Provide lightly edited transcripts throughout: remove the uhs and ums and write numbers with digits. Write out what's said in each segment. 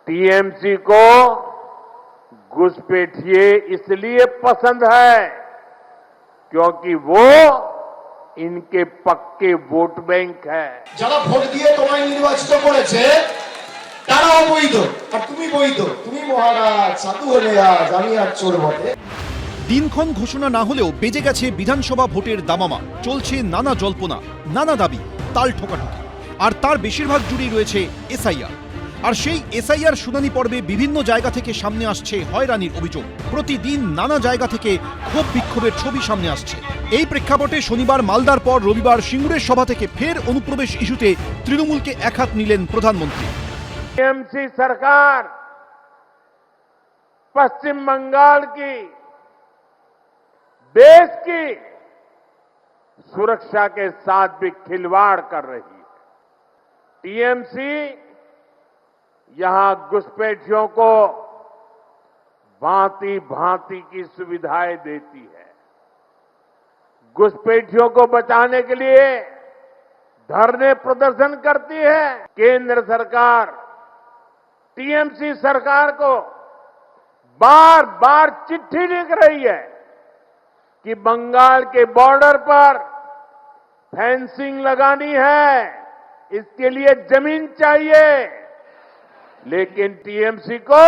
TMC को घुसपैठिए इसलिए पसंद है क्योंकि वो इनके पक्के वोट बैंक है। যারা ভোট দিয়ে তোমায় নির্বাচিত করেছে তারা অবৈধ আর তুমি বৈধ। তুমি মহারাজ সাধু হলে আজ আমি আর চোর বটে। দিনক্ষণ ঘোষণা না হলেও বেজে গেছে বিধানসভা ভোটের দামামা। চলছে নানা জল্পনা, নানা দাবি, তাল ঠোকাঠুকি। আর তার বেশিরভাগ জুড়েই রয়েছে এসআইআর। আর সেই এসআইআর শুনানি পর্বে বিভিন্ন জায়গা থেকে সামনে আসছে হয়রানির অভিযোগ। প্রতিদিন নানা জায়গা থেকে ক্ষোভ বিক্ষোভের ছবি সামনে আসছে। এই প্রেক্ষাপটে শনিবার মালদার পর রবিবার সিঙ্গুরের সভা থেকে ফের অনুপ্রবেশ ইস্যুতে তৃণমূলকে একহাত নিলেন প্রধানমন্ত্রী। टीएमसी सरकार पश्चिम बंगाल की, देश की सुरक्षा के साथ भी खिलवाड़ कर रही है। टीएमसी यहां घुसपैठियों को भांति भांति की सुविधाएं देती है। घुसपैठियों को बचाने के लिए धरने प्रदर्शन करती है। केंद्र सरकार टीएमसी सरकार को बार बार चिट्ठी लिख रही है कि बंगाल के बॉर्डर पर फेंसिंग लगानी है, इसके लिए जमीन चाहिए। लेकिन टीएमसी को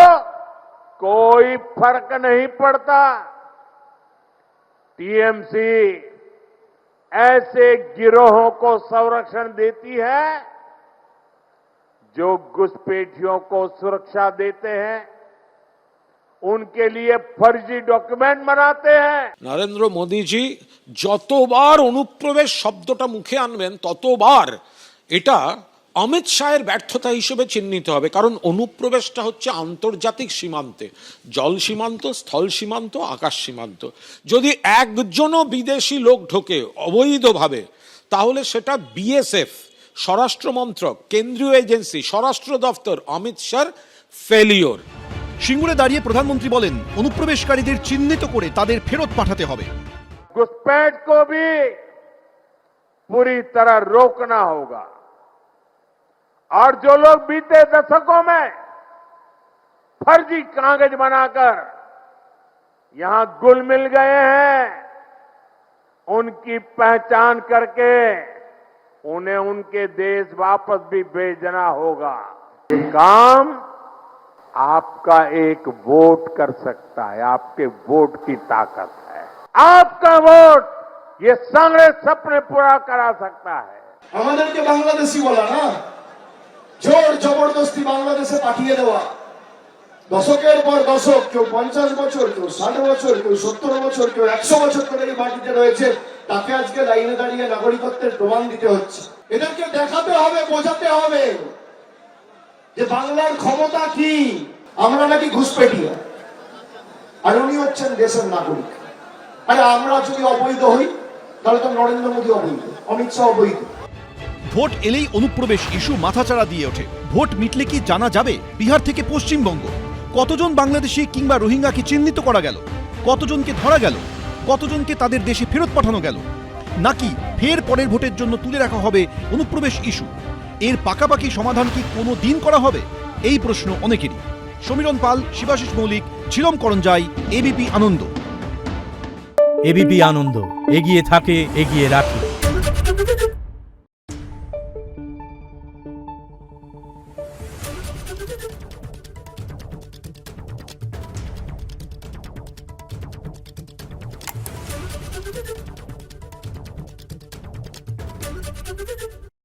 कोई फर्क नहीं पड़ता। टीएमसी ऐसे गिरोहों को संरक्षण देती है जो घुसपैठियों को सुरक्षा देते हैं, उनके लिए फर्जी डॉक्यूमेंट बनाते हैं। নরেন্দ্র মোদীজি যতবার অনুপ্রবেশ শব্দটা মুখে আনবেন ততবার এটা অমিত শাহের ব্যর্থতা হিসেবে চিহ্নিত হবে। কারণ অনুপ্রবেশটা হচ্ছে আন্তর্জাতিক সীমান্তে, জল সীমান্ত, স্থল সীমান্ত, আকাশ সীমান্ত। যদি একজনও বিদেশি লোক ঢোকে অবৈধভাবে তাহলে সেটা বিএসএফ, স্বরাষ্ট্র মন্ত্রক, কেন্দ্রীয় এজেন্সি, স্বরাষ্ট্র দপ্তর, অমিত শাহর ফেলিওর। সিঙ্গুরে দাঁড়িয়ে প্রধানমন্ত্রী বলেন, অনুপ্রবেশকারীদের চিহ্নিত করে তাদের ফেরত পাঠাতে হবে। घुसपैठ को भी पूरी तरह रोकना होगा। और जो लोग बीते दशकों में फर्जी कागज बनाकर यहां घुल मिल गए हैं, उनकी पहचान करके उन्हें उनके देश वापस भी भेजना होगा। ये काम आपका एक वोट कर सकता है, आपके वोट की ताकत है। आपका वोट ये सारे सपने पूरा करा सकता है। আমাদেরকে বাংলাদেশি বলা না, জোর জবরদস্তি বাংলাদেশে পাঠিয়ে দেওয়া। দশকের পর দশক, কেউ 50 বছর, কেউ 60 বছর, কেউ 70 বছর, কেউ 100 বছর ধরে এই মাটিতে রয়েছে, তাকে আজকে লাইনে দাঁড়িয়ে নাগরিকত্বের প্রমাণ দিতে হচ্ছে। এদেরকে দেখাতে হবে, বোঝাতে হবে যে বাংলার ক্ষমতা কি। আমরা নাকি ঘুষপেটিয়া, আর উনি হচ্ছেন দেশের নাগরিক। আরে আমরা যদি অবৈধ হই তাহলে তো নরেন্দ্র মোদী অবৈধ, অমিত শাহ অবৈধ। ভোট এলেই অনুপ্রবেশ ইস্যু মাথাচাড়া দিয়ে ওঠে। ভোট মিটলে কি জানা যাবে বিহার থেকে পশ্চিমবঙ্গ কতজন বাংলাদেশি কিংবা রোহিঙ্গাকে চিহ্নিত করা গেল, কতজনকে ধরা গেল, কতজনকে তাদের দেশে ফেরত পাঠানো গেল, নাকি ফের পরের ভোটের জন্য তুলে রাখা হবে অনুপ্রবেশ ইস্যু? এর পাকাপাকি সমাধান কি কোনো দিন করা হবে? এই প্রশ্ন অনেকেরই। সমীরণ পাল, শিবাশিস মৌলিক, ঝিলম করঞ্জাই, এবিপি আনন্দ। এবিপি আনন্দ এগিয়ে থাকে, এগিয়ে রাখে।